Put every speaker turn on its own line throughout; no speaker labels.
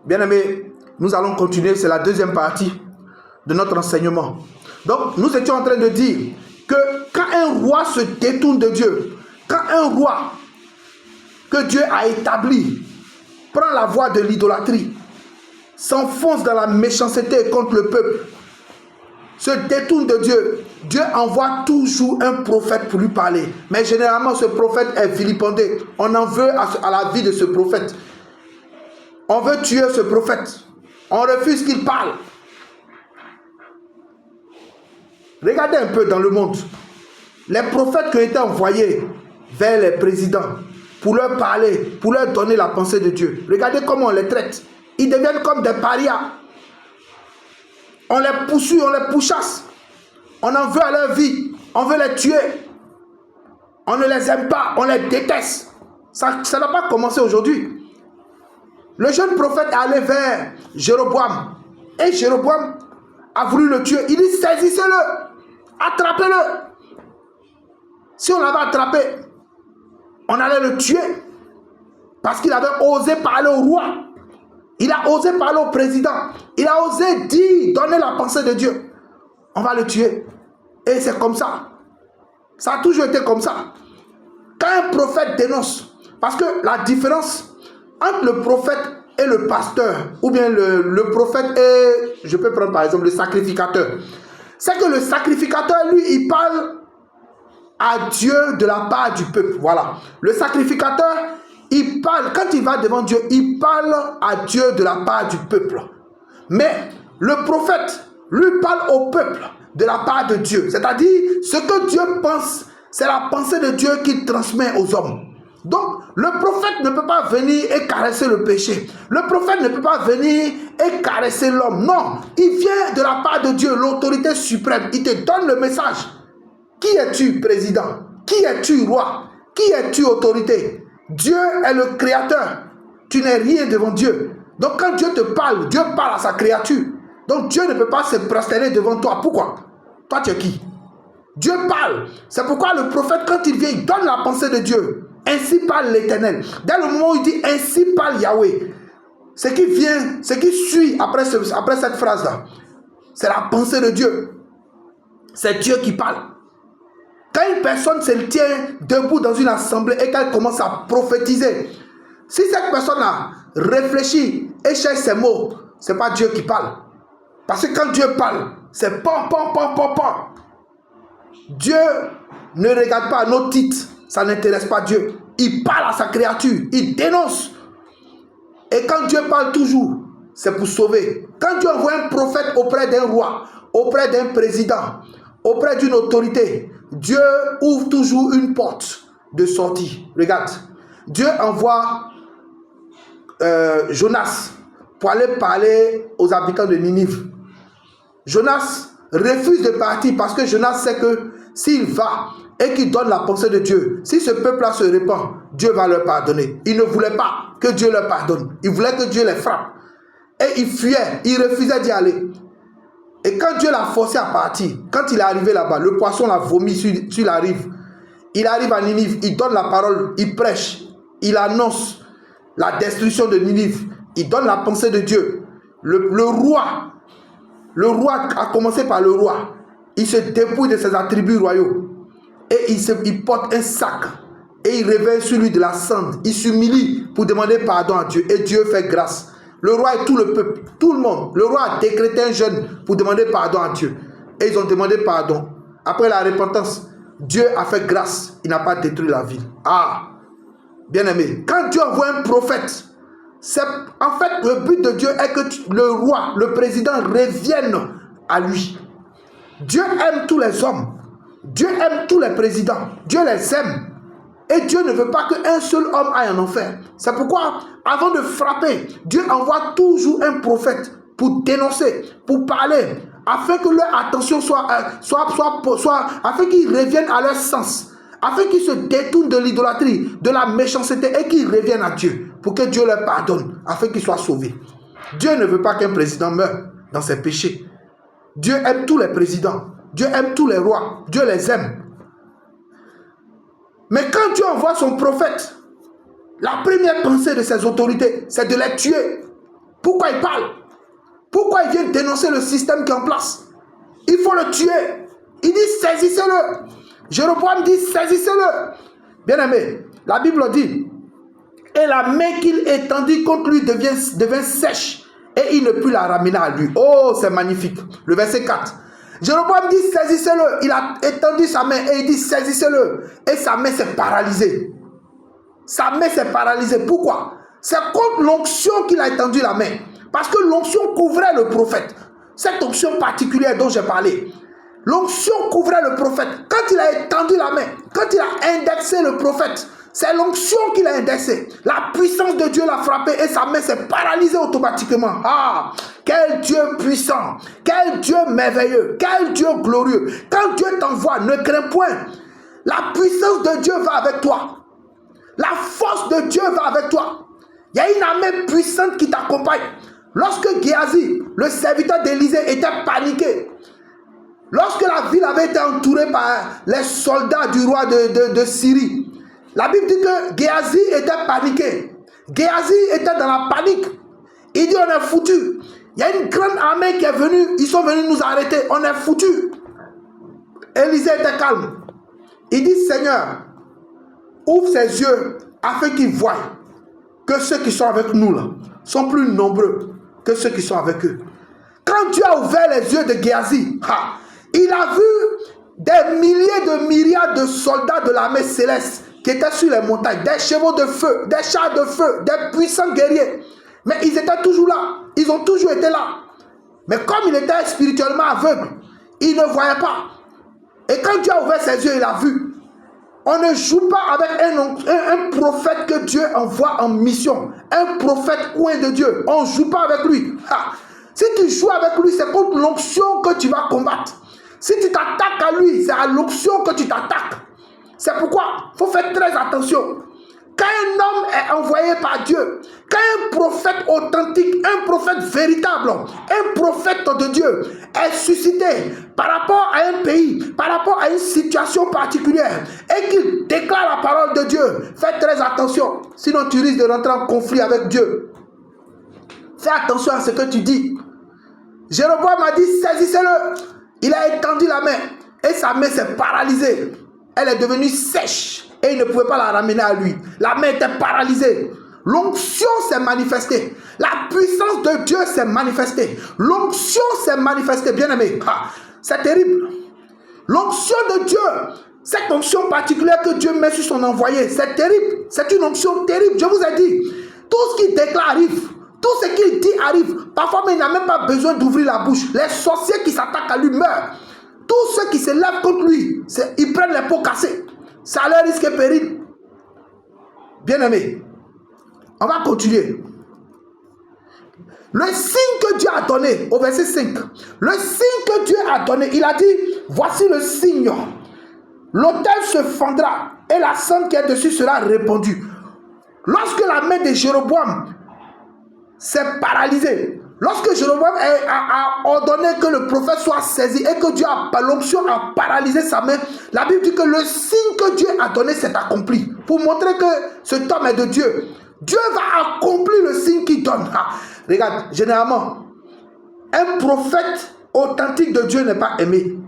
Bien-aimés, nous allons continuer, c'est la deuxième partie de notre enseignement. Donc, nous étions en train de dire que quand un roi se détourne de Dieu, quand un roi que Dieu a établi prend la voie de l'idolâtrie, s'enfonce dans la méchanceté contre le peuple, se détourne de Dieu, Dieu envoie toujours un prophète pour lui parler. Mais généralement, ce prophète est vilipendé. On en veut à la vie de ce prophète. On veut tuer ce prophète. On refuse qu'il parle. Regardez un peu dans le monde. Les prophètes qui ont été envoyés vers les présidents pour leur parler, pour leur donner la pensée de Dieu. Regardez comment on les traite. Ils deviennent comme des parias. On les poursuit, on les pourchasse. On en veut à leur vie. On veut les tuer. On ne les aime pas, on les déteste. Ça n'a pas commencé aujourd'hui. Le jeune prophète est allé vers Jéroboam. Et Jéroboam a voulu le tuer. Il dit, saisissez-le. Attrapez-le. Si on l'avait attrapé, on allait le tuer. Parce qu'il avait osé parler au roi. Il a osé parler au président. Il a osé dire, donner la pensée de Dieu. On va le tuer. Et c'est comme ça. Ça a toujours été comme ça. Quand un prophète dénonce, parce que la différence entre le prophète et le pasteur, ou bien le prophète et, je peux prendre par exemple le sacrificateur, c'est que le sacrificateur, lui, il parle à Dieu de la part du peuple. Voilà. Le sacrificateur, il parle, quand il va devant Dieu, il parle à Dieu de la part du peuple. Mais le prophète, lui, parle au peuple de la part de Dieu. C'est-à-dire, ce que Dieu pense, c'est la pensée de Dieu qu'il transmet aux hommes. Donc, le prophète ne peut pas venir et caresser le péché. Le prophète ne peut pas venir et caresser l'homme. Non, il vient de la part de Dieu, l'autorité suprême. Il te donne le message. Qui es-tu, président? Qui es-tu, roi? Qui es-tu, autorité? Dieu est le créateur. Tu n'es rien devant Dieu. Donc, quand Dieu te parle, Dieu parle à sa créature. Donc, Dieu ne peut pas se prosterner devant toi. Pourquoi? Toi, tu es qui? Dieu parle. C'est pourquoi le prophète, quand il vient, il donne la pensée de Dieu. Ainsi parle l'Éternel. Dès le moment où il dit ainsi parle Yahweh, ce qui vient, ce qui suit après cette phrase-là, c'est la pensée de Dieu. C'est Dieu qui parle. Quand une personne se tient debout dans une assemblée et qu'elle commence à prophétiser, si cette personne-là réfléchit et cherche ses mots, ce n'est pas Dieu qui parle. Parce que quand Dieu parle, c'est pam, pam, pam, pam, pam. Dieu ne regarde pas nos titres, ça n'intéresse pas Dieu. Il parle à sa créature, il dénonce. Et quand Dieu parle toujours, c'est pour sauver. Quand Dieu envoie un prophète auprès d'un roi, auprès d'un président, auprès d'une autorité, Dieu ouvre toujours une porte de sortie. Regarde, Dieu envoie Jonas pour aller parler aux habitants de Ninive. Jonas refuse de partir parce que Jonas sait que s'il va et qu'il donne la pensée de Dieu, si ce peuple-là se répand, Dieu va leur pardonner. Il ne voulait pas que Dieu leur pardonne. Il voulait que Dieu les frappe. Et il fuyait, il refusait d'y aller. Et quand Dieu l'a forcé à partir, quand il est arrivé là-bas, le poisson l'a vomi sur la rive. Il arrive à Ninive, il donne la parole, il prêche, il annonce la destruction de Ninive. Il donne la pensée de Dieu. Le roi a commencé par le roi. Il se dépouille de ses attributs royaux. Et il porte un sac. Et il réveille sur lui de la cendre. Il s'humilie pour demander pardon à Dieu. Et Dieu fait grâce. Le roi et tout le peuple, tout le monde. Le roi a décrété un jeûne pour demander pardon à Dieu. Et ils ont demandé pardon. Après la repentance, Dieu a fait grâce. Il n'a pas détruit la ville. Ah, bien aimé. Quand Dieu envoie un prophète, en fait, le but de Dieu est que le roi, le président revienne à lui. Dieu aime tous les hommes. Dieu aime tous les présidents. Dieu les aime. Et Dieu ne veut pas qu'un seul homme aille en enfer. C'est pourquoi, avant de frapper, Dieu envoie toujours un prophète pour dénoncer, pour parler, afin que leur attention afin qu'ils reviennent à leur sens, afin qu'ils se détournent de l'idolâtrie, de la méchanceté et qu'ils reviennent à Dieu, pour que Dieu leur pardonne, afin qu'ils soient sauvés. Dieu ne veut pas qu'un président meure dans ses péchés. Dieu aime tous les présidents. Dieu aime tous les rois. Dieu les aime. Mais quand Dieu envoie son prophète, la première pensée de ses autorités, c'est de les tuer. Pourquoi il parle? Pourquoi il vient dénoncer le système qui est en place? Il faut le tuer. Il dit saisissez-le. Jéroboam dit saisissez-le. Bien aimé, la Bible dit, et la main qu'il étendit contre lui devint sèche et il ne put la ramener à lui. Oh, c'est magnifique. Le verset 4. Jéroboam dit saisissez-le. Il a étendu sa main et il dit saisissez-le. Et sa main s'est paralysée. Sa main s'est paralysée. Pourquoi? C'est contre l'onction qu'il a étendu la main. Parce que l'onction couvrait le prophète. Cette onction particulière dont j'ai parlé. L'onction couvrait le prophète. Quand il a étendu la main, quand il a indexé le prophète, c'est l'onction qu'il a indexé. La puissance de Dieu l'a frappé et sa main s'est paralysée automatiquement. Ah, quel Dieu puissant, quel Dieu merveilleux, quel Dieu glorieux. Quand Dieu t'envoie, ne crains point. La puissance de Dieu va avec toi. La force de Dieu va avec toi. Il y a une armée puissante qui t'accompagne. Lorsque Géasi, le serviteur d'Élisée, était paniqué, lorsque la ville avait été entourée par les soldats du roi de Syrie, la Bible dit que Géasi était paniqué. Géasi était dans la panique. Il dit on est foutu. Il y a une grande armée qui est venue. Ils sont venus nous arrêter. On est foutu. Élisée était calme. Il dit Seigneur, ouvre ses yeux afin qu'il voie que ceux qui sont avec nous là sont plus nombreux que ceux qui sont avec eux. Quand Dieu a ouvert les yeux de Géasi, il a vu des milliers de myriades de soldats de l'armée céleste qui étaient sur les montagnes, des chevaux de feu, des chars de feu, des puissants guerriers. Mais ils étaient toujours là. Ils ont toujours été là. Mais comme il était spirituellement aveugle, il ne voyait pas. Et quand Dieu a ouvert ses yeux, il a vu. On ne joue pas avec un prophète que Dieu envoie en mission. Un prophète oint de Dieu. On ne joue pas avec lui. Si tu joues avec lui, c'est contre l'onction que tu vas combattre. Si tu t'attaques à lui, c'est à l'onction que tu t'attaques. C'est pourquoi il faut faire très attention. Quand un homme est envoyé par Dieu, quand un prophète authentique, un prophète véritable, un prophète de Dieu est suscité par rapport à un pays, par rapport à une situation particulière, et qu'il déclare la parole de Dieu, fais très attention, sinon tu risques de rentrer en conflit avec Dieu. Fais attention à ce que tu dis. Jéroboam a dit, saisissez-le. Il a étendu la main, et sa main s'est paralysée. Elle est devenue sèche. Et il ne pouvait pas la ramener à lui. La main était paralysée. L'onction s'est manifestée. La puissance de Dieu s'est manifestée. L'onction s'est manifestée, bien aimé. C'est terrible. L'onction de Dieu, cette onction particulière que Dieu met sur son envoyé, c'est terrible. C'est une onction terrible. Je vous ai dit, tout ce qu'il déclare arrive. Tout ce qu'il dit arrive. Parfois, mais il n'a même pas besoin d'ouvrir la bouche. Les sorciers qui s'attaquent à lui meurent. Tous ceux qui se lèvent contre lui, ils prennent les pots cassés. Ça a leur risque et péril. Bien aimé, on va continuer. Le signe que Dieu a donné, au verset 5, le signe que Dieu a donné, il a dit, voici le signe. L'autel se fendra et la cendre qui est dessus sera répandue. Lorsque la main de Jéroboam s'est paralysée, lorsque Jéroboam a ordonné que le prophète soit saisi et que Dieu a l'onction a paralysé sa main, la Bible dit que le signe que Dieu a donné s'est accompli. Pour montrer que cet homme est de Dieu. Dieu va accomplir le signe qu'il donne. Regarde, généralement, un prophète authentique de Dieu n'est pas aimé.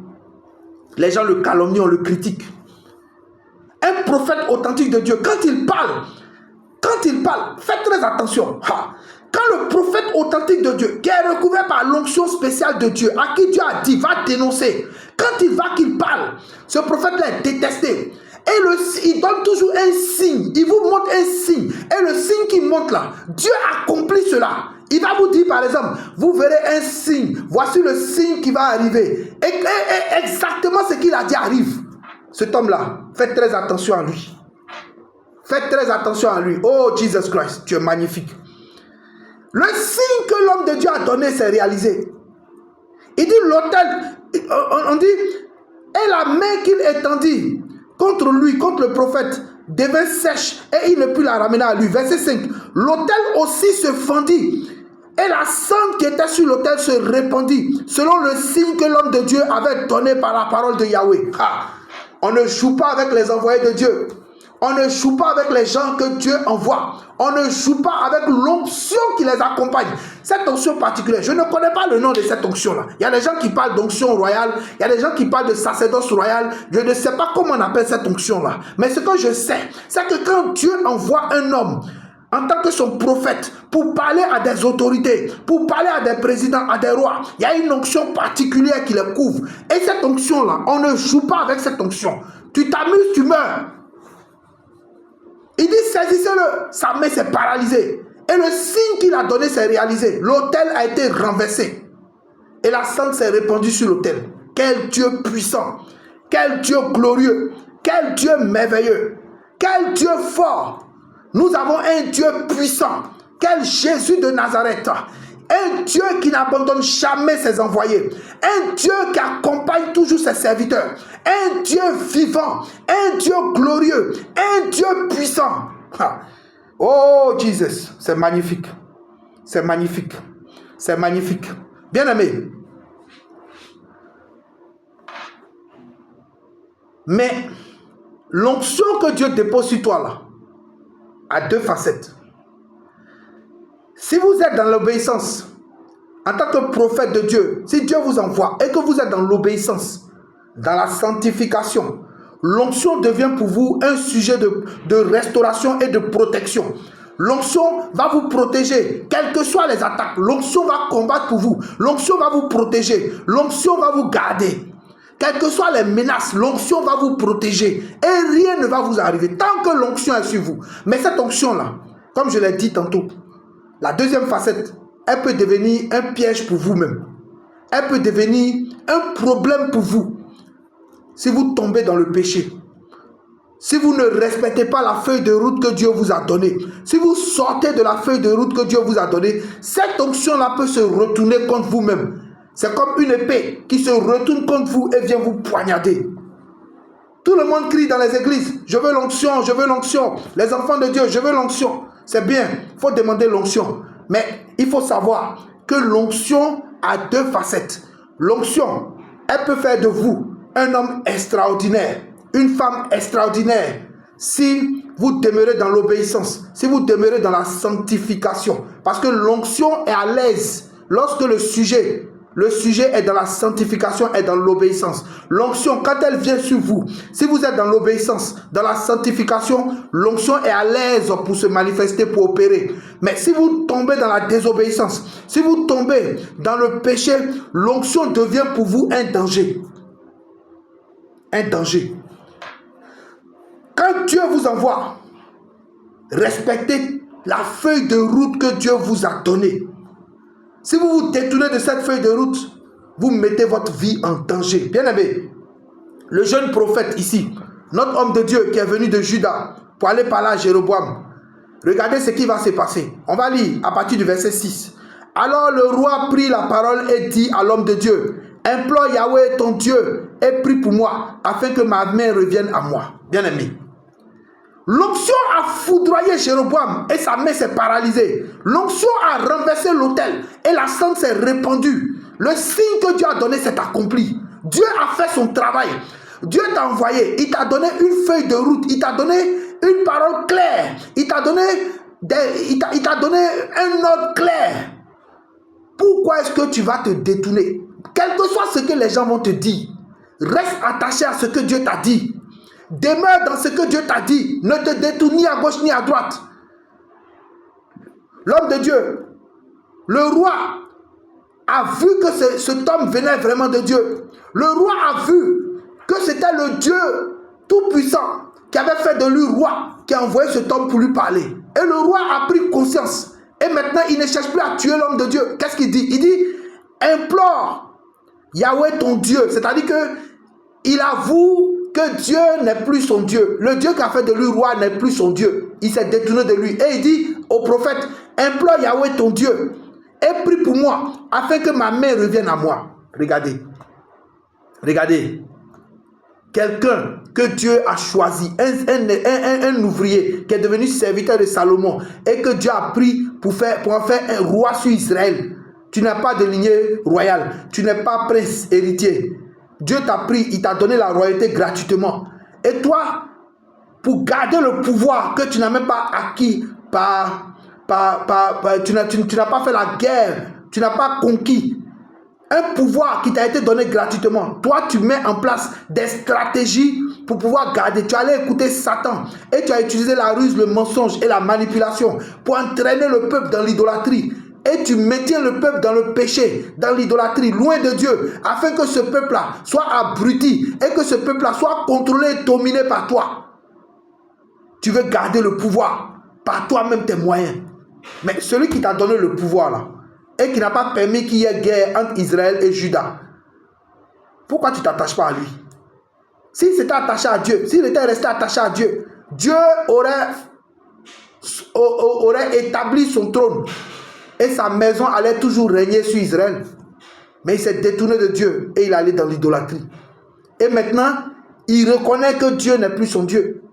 Les gens le calomnient, on le critique. Un prophète authentique de Dieu, quand il parle, faites très attention. Quand le prophète authentique de Dieu, qui est recouvert par l'onction spéciale de Dieu, à qui Dieu a dit, va dénoncer, quand il va qu'il parle, ce prophète-là est détesté. Et il donne toujours un signe, il vous montre un signe. Et le signe qu'il montre là, Dieu accomplit cela. Il va vous dire par exemple, vous verrez un signe, voici le signe qui va arriver. Et exactement ce qu'il a dit arrive. Cet homme-là, faites très attention à lui. Faites très attention à lui. Oh Jesus Christ, tu es magnifique. Le signe que l'homme de Dieu a donné s'est réalisé. Il dit l'autel, on dit, et la main qu'il étendit contre lui, contre le prophète, devint sèche et il ne put la ramener à lui. Verset 5. L'autel aussi se fendit et la cendre qui était sur l'autel se répandit selon le signe que l'homme de Dieu avait donné par la parole de Yahweh. On ne joue pas avec les envoyés de Dieu. On ne joue pas avec les gens que Dieu envoie. On ne joue pas avec l'onction qui les accompagne. Cette onction particulière, je ne connais pas le nom de cette onction-là. Il y a des gens qui parlent d'onction royale. Il y a des gens qui parlent de sacerdoce royal. Je ne sais pas comment on appelle cette onction-là. Mais ce que je sais, c'est que quand Dieu envoie un homme en tant que son prophète, pour parler à des autorités, pour parler à des présidents, à des rois, il y a une onction particulière qui les couvre. Et cette onction-là, on ne joue pas avec cette onction. Tu t'amuses, tu meurs. Il dit, saisissez-le. Sa main s'est paralysée. Et le signe qu'il a donné s'est réalisé. L'autel a été renversé. Et la cendre s'est répandue sur l'autel. Quel Dieu puissant. Quel Dieu glorieux. Quel Dieu merveilleux. Quel Dieu fort. Nous avons un Dieu puissant. Quel Jésus de Nazareth. Un Dieu qui n'abandonne jamais ses envoyés. Un Dieu qui accompagne toujours ses serviteurs. Un Dieu vivant. Un Dieu glorieux. Un Dieu puissant. Oh, Jesus. C'est magnifique. C'est magnifique. C'est magnifique. Bien-aimé. Mais l'onction que Dieu dépose sur toi là a deux facettes. Si vous êtes dans l'obéissance, en tant que prophète de Dieu, si Dieu vous envoie et que vous êtes dans l'obéissance, dans la sanctification, l'onction devient pour vous un sujet de restauration et de protection. L'onction va vous protéger, quelles que soient les attaques. L'onction va combattre pour vous. L'onction va vous protéger. L'onction va vous garder. Quelles que soient les menaces, l'onction va vous protéger. Et rien ne va vous arriver tant que l'onction est sur vous. Mais cette onction-là, comme je l'ai dit tantôt, la deuxième facette, elle peut devenir un piège pour vous-même. Elle peut devenir un problème pour vous. Si vous tombez dans le péché, si vous ne respectez pas la feuille de route que Dieu vous a donnée, si vous sortez de la feuille de route que Dieu vous a donnée, cette onction-là peut se retourner contre vous-même. C'est comme une épée qui se retourne contre vous et vient vous poignarder. Tout le monde crie dans les églises, je veux l'onction, je veux l'onction. Les enfants de Dieu, je veux l'onction. C'est bien, il faut demander l'onction. Mais il faut savoir que l'onction a deux facettes. L'onction, elle peut faire de vous un homme extraordinaire, une femme extraordinaire, si vous demeurez dans l'obéissance, si vous demeurez dans la sanctification. Parce que l'onction est à l'aise lorsque le sujet est dans la sanctification et dans l'obéissance. L'onction, quand elle vient sur vous, si vous êtes dans l'obéissance, dans la sanctification, l'onction est à l'aise pour se manifester, pour opérer. Mais si vous tombez dans la désobéissance, si vous tombez dans le péché, l'onction devient pour vous un danger. Un danger. Quand Dieu vous envoie, respectez la feuille de route que Dieu vous a donnée. Si vous vous détournez de cette feuille de route, vous mettez votre vie en danger. Bien aimé, le jeune prophète ici, notre homme de Dieu qui est venu de Juda pour aller parler à Jéroboam, regardez ce qui va se passer. On va lire à partir du verset 6. Alors le roi prit la parole et dit à l'homme de Dieu, implore Yahweh ton Dieu et prie pour moi afin que ma main revienne à moi. Bien aimé, l'onction a foudroyé Jéroboam et sa main s'est paralysée. L'onction a renversé l'autel et la cendre s'est répandue. Le signe que Dieu a donné s'est accompli. Dieu a fait son travail. Dieu t'a envoyé. Il t'a donné une feuille de route. Il t'a donné une parole claire. Il t'a donné un ordre clair. Pourquoi est-ce que tu vas te détourner? Quel que soit ce que les gens vont te dire, reste attaché à ce que Dieu t'a dit. Demeure dans ce que Dieu t'a dit. Ne te détourne ni à gauche ni à droite. L'homme de Dieu, le roi, a vu que cet homme venait vraiment de Dieu. Le roi a vu que c'était le Dieu tout-puissant qui avait fait de lui roi, qui a envoyé cet homme pour lui parler. Et le roi a pris conscience. Et maintenant, il ne cherche plus à tuer l'homme de Dieu. Qu'est-ce qu'il dit? Il dit, implore Yahweh ton Dieu. C'est-à-dire qu'il avoue que Dieu n'est plus son Dieu. Le Dieu qui a fait de lui roi n'est plus son Dieu. Il s'est détourné de lui. Et il dit au prophète, implore Yahweh ton Dieu et prie pour moi afin que ma main revienne à moi. Regardez. Regardez. Quelqu'un que Dieu a choisi, un ouvrier qui est devenu serviteur de Salomon et que Dieu a pris pour en faire un roi sur Israël. Tu n'as pas de lignée royale. Tu n'es pas prince héritier. Dieu t'a pris, il t'a donné la royauté gratuitement. Et toi, pour garder le pouvoir que tu n'as même pas acquis tu n'as pas fait la guerre, tu n'as pas conquis. Un pouvoir qui t'a été donné gratuitement. Toi, tu mets en place des stratégies pour pouvoir garder. Tu allais écouter Satan et tu as utilisé la ruse, le mensonge et la manipulation pour entraîner le peuple dans l'idolâtrie. Et tu maintiens le peuple dans le péché, dans l'idolâtrie, loin de Dieu, afin que ce peuple-là soit abruti et que ce peuple-là soit contrôlé et dominé par toi. Tu veux garder le pouvoir par toi-même, tes moyens. Mais celui qui t'a donné le pouvoir là, et qui n'a pas permis qu'il y ait guerre entre Israël et Juda, pourquoi tu ne t'attaches pas à lui? S'il s'était attaché à Dieu, s'il était resté attaché à Dieu, Dieu aurait établi son trône et sa maison allait toujours régner sur Israël. Mais il s'est détourné de Dieu et il allait dans l'idolâtrie. Et maintenant, il reconnaît que Dieu n'est plus son Dieu.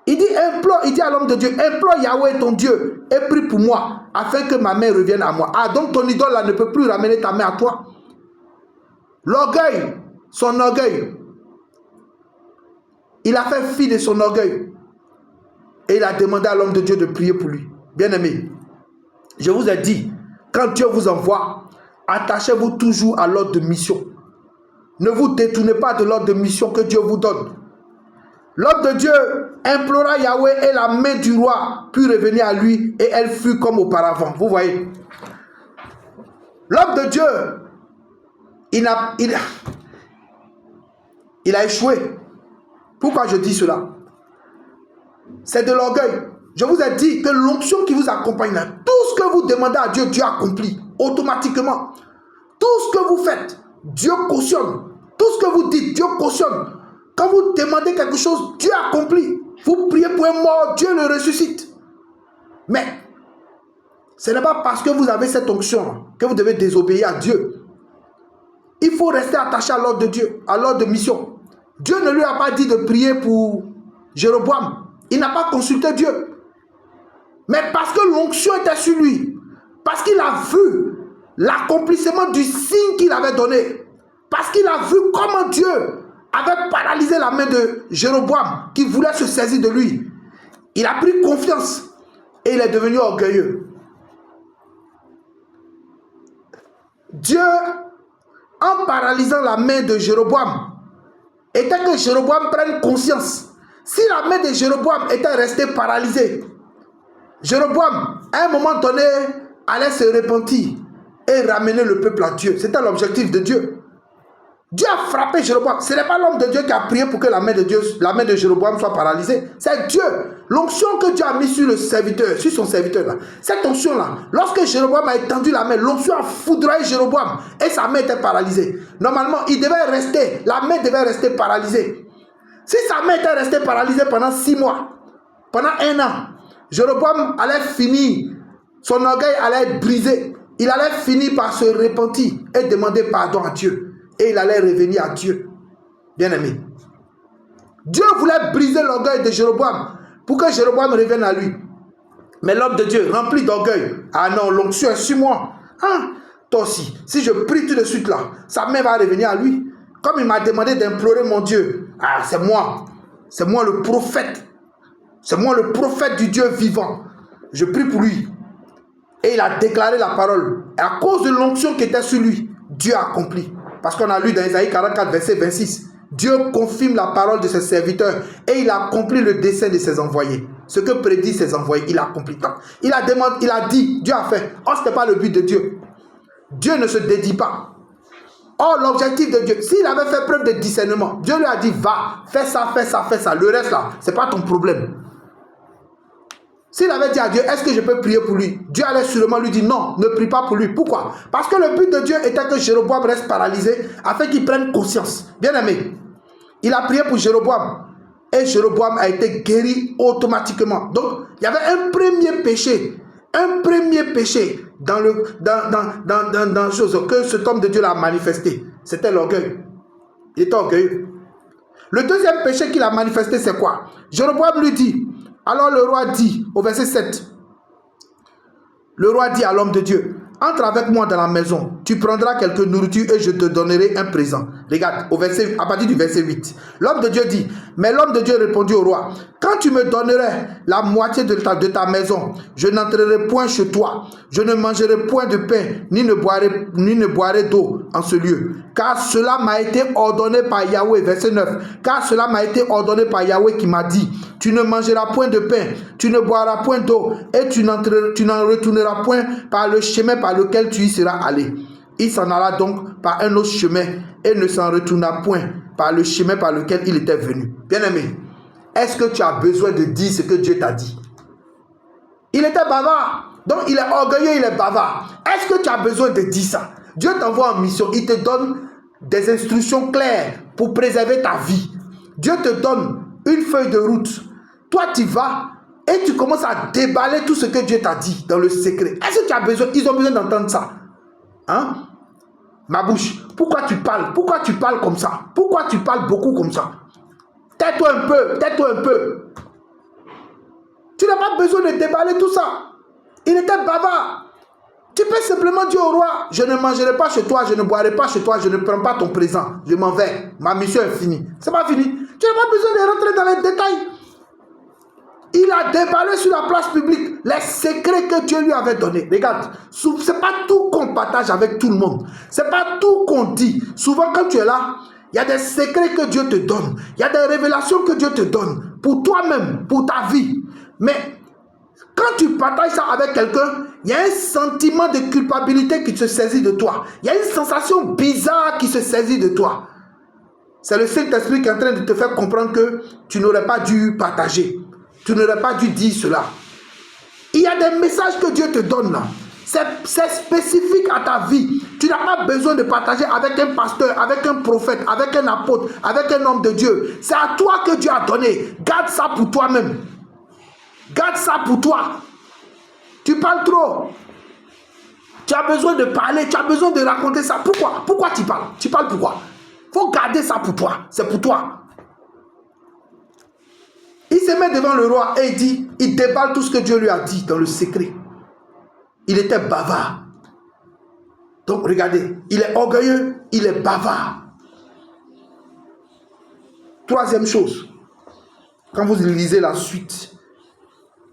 Il dit à l'homme de Dieu, implore Yahweh ton Dieu et prie pour moi afin que ma main revienne à moi. Ah, donc ton idole là ne peut plus ramener ta main à toi. L'orgueil, son orgueil, il a fait fi de son orgueil et il a demandé à l'homme de Dieu de prier pour lui. Bien-aimé, je vous ai dit, quand Dieu vous envoie, attachez-vous toujours à l'ordre de mission. Ne vous détournez pas de l'ordre de mission que Dieu vous donne. L'homme de Dieu implora Yahweh et la main du roi put revenir à lui et elle fut comme auparavant. Vous voyez, l'homme de Dieu, il a échoué. Pourquoi je dis cela? C'est de l'orgueil. Je vous ai dit que l'onction qui vous accompagne là, tout ce que vous demandez à Dieu, Dieu accomplit automatiquement. Tout ce que vous faites, Dieu cautionne. Tout ce que vous dites, Dieu cautionne. Quand vous demandez quelque chose, Dieu accomplit. Vous priez pour un mort, Dieu le ressuscite. Mais ce n'est pas parce que vous avez cette onction que vous devez désobéir à Dieu. Il faut rester attaché à l'ordre de Dieu, à l'ordre de mission. Dieu ne lui a pas dit de prier pour Jéroboam. Il n'a pas consulté Dieu. Mais parce que l'onction était sur lui, parce qu'il a vu l'accomplissement du signe qu'il avait donné, parce qu'il a vu comment Dieu avait paralysé la main de Jéroboam qui voulait se saisir de lui, il a pris confiance et il est devenu orgueilleux. Dieu, en paralysant la main de Jéroboam, était que Jéroboam prenne conscience. Si la main de Jéroboam était restée paralysée, Jéroboam, à un moment donné, allait se repentir et ramener le peuple à Dieu. C'était l'objectif de Dieu. Dieu a frappé Jéroboam. Ce n'est pas l'homme de Dieu qui a prié pour que la main de Jéroboam soit paralysée. C'est Dieu. L'onction que Dieu a mise sur le serviteur, sur son serviteur là. Cette onction là, lorsque Jéroboam a étendu la main, l'onction a foudroyé Jéroboam et sa main était paralysée. Normalement, la main devait rester paralysée. Si sa main était restée paralysée pendant 6 mois, pendant 1 an, Jéroboam allait finir, son orgueil allait être brisé. Il allait finir par se repentir et demander pardon à Dieu. Et il allait revenir à Dieu. Bien-aimé, Dieu voulait briser l'orgueil de Jéroboam pour que Jéroboam revienne à lui. Mais l'homme de Dieu, rempli d'orgueil, ah non, l'onction est sur moi. Ah, toi aussi, si je prie tout de suite là, sa main va revenir à lui. Comme il m'a demandé d'implorer mon Dieu, ah, c'est moi le prophète. C'est moi le prophète du Dieu vivant. Je prie pour lui. Et il a déclaré la parole. Et à cause de l'onction qui était sur lui, Dieu a accompli. Parce qu'on a lu dans Isaïe 44, verset 26. Dieu confirme la parole de ses serviteurs et il a accompli le dessein de ses envoyés. Ce que prédit ses envoyés, il a accompli. Il a dit, Dieu a fait. Or, ce n'était pas le but de Dieu. Dieu ne se dédie pas. Or, l'objectif de Dieu, s'il avait fait preuve de discernement, Dieu lui a dit, va, fais ça, fais ça, fais ça. Le reste là, ce n'est pas ton problème. S'il avait dit à Dieu, est-ce que je peux prier pour lui? Dieu allait sûrement lui dire, non, ne prie pas pour lui. Pourquoi? Parce que le but de Dieu était que Jéroboam reste paralysé afin qu'il prenne conscience. Bien aimé, il a prié pour Jéroboam et Jéroboam a été guéri automatiquement. Donc, il y avait un premier péché dans chose que cet homme de Dieu l'a manifesté. C'était l'orgueil. Il était orgueilleux. Le deuxième péché qu'il a manifesté, c'est quoi? Jéroboam lui dit, alors le roi dit, au verset 7, le roi dit à l'homme de Dieu, entre avec moi dans la maison, tu prendras quelque nourriture et je te donnerai un présent. Regarde, à partir du verset 8. L'homme de Dieu dit, mais l'homme de Dieu répondit au roi, quand tu me donnerais la moitié de ta maison, je n'entrerai point chez toi, je ne mangerai point de pain, ni ne boirai d'eau en ce lieu. Car cela m'a été ordonné par Yahweh, verset 9. Car cela m'a été ordonné par Yahweh qui m'a dit, tu ne mangeras point de pain, tu ne boiras point d'eau, et tu n'en retourneras point par le chemin par lequel tu y seras allé. Il s'en alla donc par un autre chemin et ne s'en retourna point par le chemin par lequel il était venu. Bien-aimé, est-ce que tu as besoin de dire ce que Dieu t'a dit? Il était bavard, donc il est orgueilleux, il est bavard. Est-ce que tu as besoin de dire ça? Dieu t'envoie en mission, il te donne des instructions claires pour préserver ta vie. Dieu te donne une feuille de route. Toi, tu vas et tu commences à déballer tout ce que Dieu t'a dit dans le secret. Est-ce que tu as besoin? Ils ont besoin d'entendre ça. Hein? Ma bouche, pourquoi tu parles? Pourquoi tu parles comme ça? Pourquoi tu parles beaucoup comme ça? Tais-toi un peu, tais-toi un peu. Tu n'as pas besoin de déballer tout ça. Il était bavard. Tu peux simplement dire au roi, je ne mangerai pas chez toi, je ne boirai pas chez toi, je ne prends pas ton présent, je m'en vais. Ma mission est finie. C'est pas fini. Tu n'as pas besoin de rentrer dans les détails. Il a déballé sur la place publique les secrets que Dieu lui avait donnés. Regarde, ce n'est pas tout qu'on partage avec tout le monde. Ce n'est pas tout qu'on dit. Souvent quand tu es là, il y a des secrets que Dieu te donne. Il y a des révélations que Dieu te donne pour toi-même, pour ta vie. Mais quand tu partages ça avec quelqu'un, il y a un sentiment de culpabilité qui se saisit de toi. Il y a une sensation bizarre qui se saisit de toi. C'est le Saint-Esprit qui est en train de te faire comprendre que tu n'aurais pas dû partager. Tu n'aurais pas dû dire cela. Il y a des messages que Dieu te donne là. C'est spécifique à ta vie. Tu n'as pas besoin de partager avec un pasteur, avec un prophète, avec un apôtre, avec un homme de Dieu. C'est à toi que Dieu a donné. Garde ça pour toi-même. Garde ça pour toi. Tu parles trop. Tu as besoin de parler, tu as besoin de raconter ça. Pourquoi? Pourquoi tu parles? Tu parles pourquoi? Il faut garder ça pour toi. C'est pour toi. Il se met devant le roi et il dit, il déballe tout ce que Dieu lui a dit dans le secret. Il était bavard. Donc regardez, il est orgueilleux, il est bavard. Troisième chose, quand vous lisez la suite,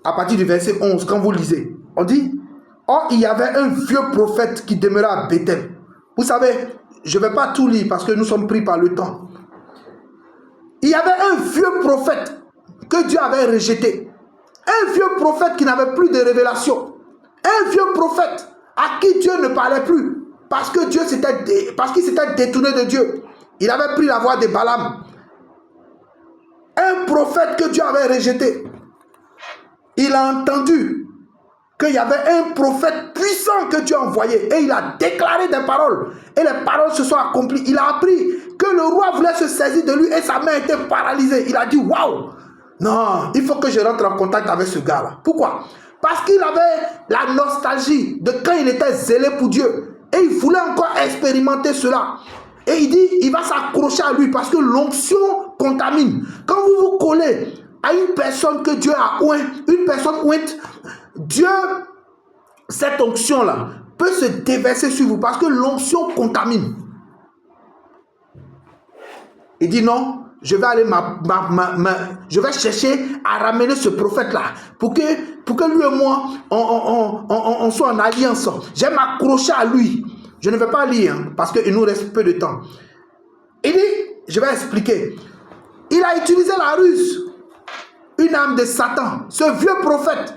à partir du verset 11, quand vous lisez, on dit, or il y avait un vieux prophète qui demeurait à Bethel. Vous savez, je ne vais pas tout lire parce que nous sommes pris par le temps. Il y avait un vieux prophète que Dieu avait rejeté. Un vieux prophète qui n'avait plus de révélation. Un vieux prophète à qui Dieu ne parlait plus. Parce qu'il s'était détourné de Dieu. Il avait pris la voie de Balaam. Un prophète que Dieu avait rejeté. Il a entendu qu'il y avait un prophète puissant que Dieu a envoyé. Et il a déclaré des paroles. Et les paroles se sont accomplies. Il a appris que le roi voulait se saisir de lui et sa main était paralysée. Il a dit, waouh! Non, il faut que je rentre en contact avec ce gars-là. Pourquoi? Parce qu'il avait la nostalgie de quand il était zélé pour Dieu. Et il voulait encore expérimenter cela. Et il dit, il va s'accrocher à lui parce que l'onction contamine. Quand vous vous collez à une personne que Dieu a oint, une personne ointe, Dieu, cette onction-là, peut se déverser sur vous parce que l'onction contamine. Il dit non. Je vais aller je vais chercher à ramener ce prophète-là pour que lui et moi, on soit en alliance. Je vais m'accrocher à lui. Je ne vais pas lire hein, parce qu'il nous reste peu de temps. Il dit, je vais expliquer. Il a utilisé la ruse. Une âme de Satan. Ce vieux prophète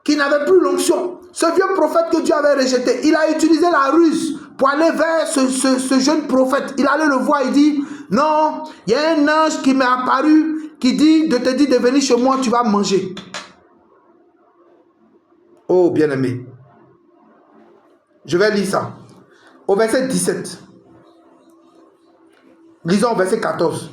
qui n'avait plus l'onction. Ce vieux prophète que Dieu avait rejeté. Il a utilisé la ruse pour aller vers ce jeune prophète. Il allait le voir, il dit, non, il y a un ange qui m'est apparu, qui te dit de venir chez moi, tu vas manger. Oh, bien-aimé. Je vais lire ça. Au verset 17. Lisons au verset 14.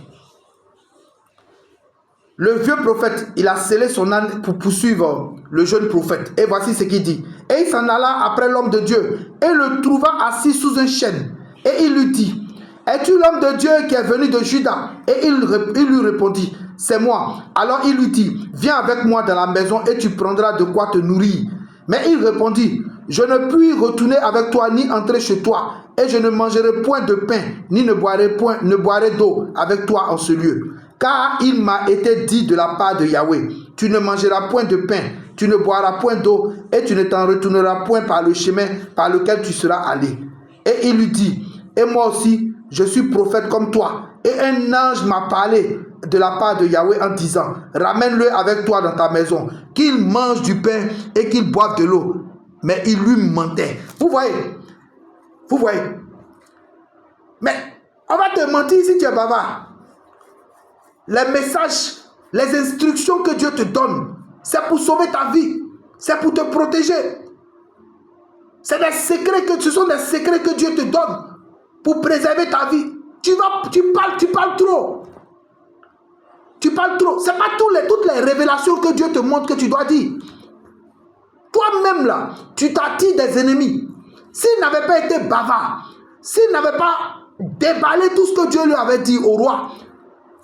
Le vieux prophète, il a scellé son âne pour poursuivre le jeune prophète. Et voici ce qu'il dit. Et il s'en alla après l'homme de Dieu et le trouva assis sous un chêne. Et il lui dit, es-tu l'homme de Dieu qui est venu de Juda? Et il lui répondit, c'est moi. Alors il lui dit, viens avec moi dans la maison et tu prendras de quoi te nourrir. Mais il répondit, je ne puis retourner avec toi ni entrer chez toi, et je ne mangerai point de pain, ni ne boirai d'eau avec toi en ce lieu. Car il m'a été dit de la part de Yahweh, tu ne mangeras point de pain, tu ne boiras point d'eau, et tu ne t'en retourneras point par le chemin par lequel tu seras allé. Et il lui dit, et moi aussi, je suis prophète comme toi. Et un ange m'a parlé de la part de Yahweh en disant, ramène-le avec toi dans ta maison, qu'il mange du pain et qu'il boive de l'eau. Mais il lui mentait. Vous voyez? Vous voyez? Mais on va te mentir si tu es bavard. Les messages, les instructions que Dieu te donne, c'est pour sauver ta vie. C'est pour te protéger. Ce sont des secrets que Dieu te donne pour préserver ta vie. Tu parles trop. Tu parles trop. Ce n'est pas toutes les révélations que Dieu te montre que tu dois dire. Toi-même là, tu t'attires des ennemis. S'il n'avait pas été bavard, s'il n'avait pas déballé tout ce que Dieu lui avait dit au roi,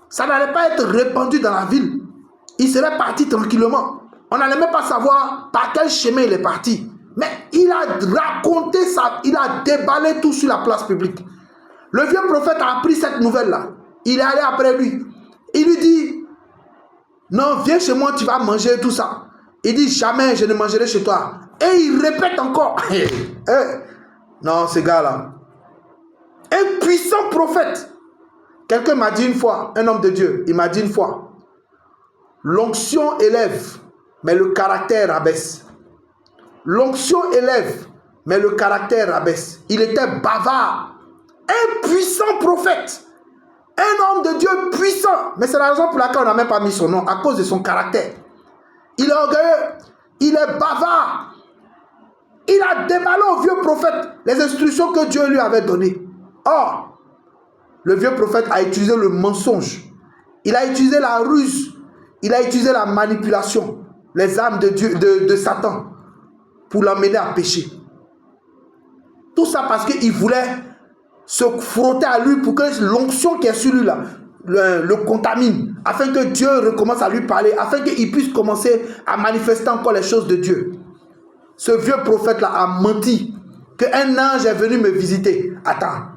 ça n'allait pas être répandu dans la ville. Il serait parti tranquillement. On n'allait même pas savoir par quel chemin il est parti. Mais il a raconté ça, il a déballé tout sur la place publique. Le vieux prophète a appris cette nouvelle-là. Il est allé après lui. Il lui dit, non, viens chez moi, tu vas manger tout ça. Il dit, jamais je ne mangerai chez toi. Et il répète encore. Non, ce gars-là. Un puissant prophète. Quelqu'un m'a dit une fois, un homme de Dieu, il m'a dit une fois, l'onction élève, mais le caractère abaisse. L'onction élève, mais le caractère abaisse. Il était bavard. Un puissant prophète. Un homme de Dieu puissant. Mais c'est la raison pour laquelle on n'a même pas mis son nom, à cause de son caractère. Il est orgueilleux. Il est bavard. Il a déballé au vieux prophète les instructions que Dieu lui avait données. Or, le vieux prophète a utilisé le mensonge. Il a utilisé la ruse. Il a utilisé la manipulation. Les armes de Dieu, de Satan, pour l'emmener à pécher. Tout ça parce qu'il voulait se frotter à lui pour que l'onction qui est sur lui là le contamine, afin que Dieu recommence à lui parler, afin qu'il puisse commencer à manifester encore les choses de Dieu. Ce vieux prophète là a menti qu'un ange est venu me visiter. Attends.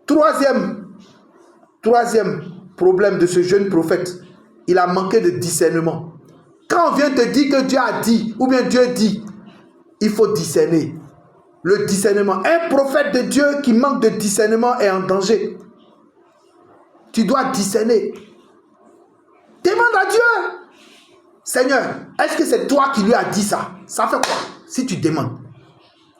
Troisième problème de ce jeune prophète, il a manqué de discernement. Quand on vient te dire que Dieu a dit, ou bien Dieu dit, il faut discerner. Le discernement. Un prophète de Dieu qui manque de discernement est en danger. Tu dois discerner. Demande à Dieu. Seigneur, est-ce que c'est toi qui lui as dit ça? Ça fait quoi si tu demandes?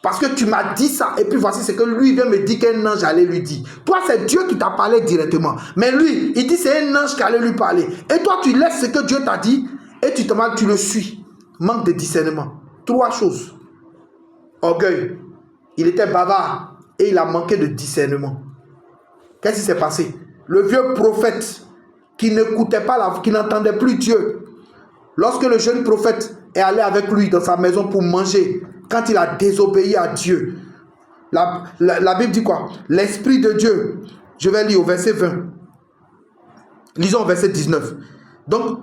Parce que tu m'as dit ça, et puis voici ce que lui vient me dire qu'un ange allait lui dire. Toi, c'est Dieu qui t'a parlé directement. Mais lui, il dit c'est un ange qui allait lui parler. Et toi, tu laisses ce que Dieu t'a dit, et tu le suis. Manque de discernement. Trois choses. Orgueil. Il était bavard, et il a manqué de discernement. Qu'est-ce qui s'est passé? Le vieux prophète, qui n'écoutait pas, qui n'entendait plus Dieu, lorsque le jeune prophète est allé avec lui dans sa maison pour manger, quand il a désobéi à Dieu, la Bible dit quoi? L'Esprit de Dieu, je vais lire au verset 20. Lisons au verset 19. Donc,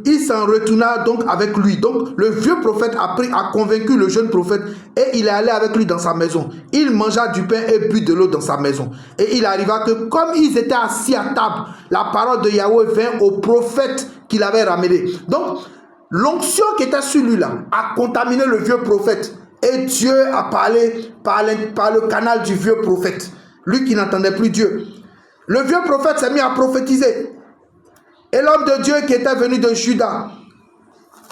il s'en retourna donc avec lui. Donc, le vieux prophète a convaincu le jeune prophète et il est allé avec lui dans sa maison. Il mangea du pain et but de l'eau dans sa maison. Et il arriva que, comme ils étaient assis à table, la parole de Yahweh vint au prophète qu'il avait ramené. Donc, l'onction qui était sur lui là a contaminé le vieux prophète. Et Dieu a parlé par le canal du vieux prophète. Lui qui n'entendait plus Dieu. Le vieux prophète s'est mis à prophétiser. Et l'homme de Dieu qui était venu de Juda,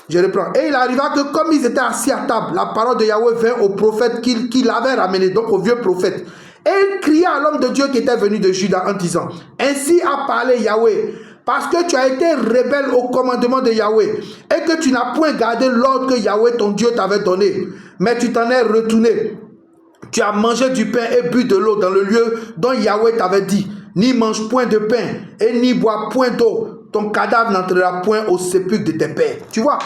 je reprends, et il arriva que comme ils étaient assis à table, la parole de Yahweh vint au prophète qu'il avait ramené, donc au vieux prophète. Et il cria à l'homme de Dieu qui était venu de Juda en disant, ainsi a parlé Yahweh, parce que tu as été rebelle au commandement de Yahweh, et que tu n'as point gardé l'ordre que Yahweh ton Dieu t'avait donné, mais tu t'en es retourné. Tu as mangé du pain et bu de l'eau dans le lieu dont Yahweh t'avait dit, ni mange point de pain et ni bois point d'eau. Ton cadavre n'entrera point au sépulcre de tes pères. Tu vois,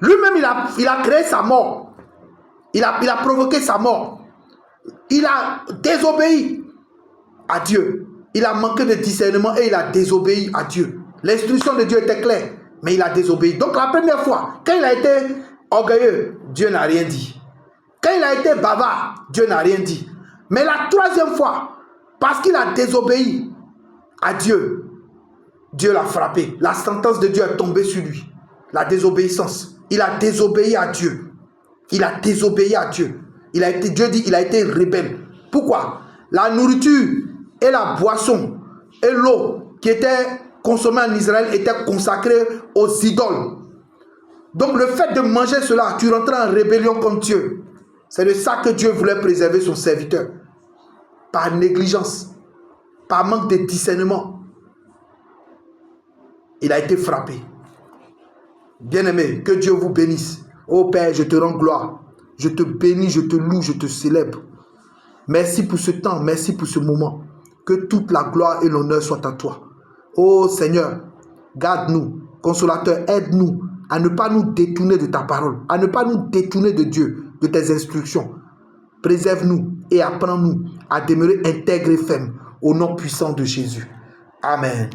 lui-même il a créé sa mort. Il a provoqué sa mort. Il a désobéi à Dieu. Il a manqué de discernement et il a désobéi à Dieu. L'instruction de Dieu était claire, mais il a désobéi. Donc la première fois, quand il a été orgueilleux, Dieu n'a rien dit. Quand il a été bavard, Dieu n'a rien dit. Mais la troisième fois, parce qu'il a désobéi à Dieu, Dieu l'a frappé. La sentence de Dieu est tombée sur lui. La désobéissance. Il a désobéi à Dieu. Il a désobéi à Dieu. Dieu dit qu'il a été rebelle. Pourquoi? La nourriture et la boisson et l'eau qui étaient consommées en Israël étaient consacrées aux idoles. Donc le fait de manger cela, tu rentres en rébellion contre Dieu. C'est de ça que Dieu voulait préserver son serviteur. Par négligence, par manque de discernement. Il a été frappé. Bien-aimé, que Dieu vous bénisse. Oh Père, je te rends gloire. Je te bénis, je te loue, je te célèbre. Merci pour ce temps, merci pour ce moment. Que toute la gloire et l'honneur soient à toi. Oh Seigneur, garde-nous, consolateur, aide-nous à ne pas nous détourner de ta parole, à ne pas nous détourner de Dieu, de tes instructions. Préserve-nous et apprends-nous à demeurer intègres et fermes au nom puissant de Jésus. Amen.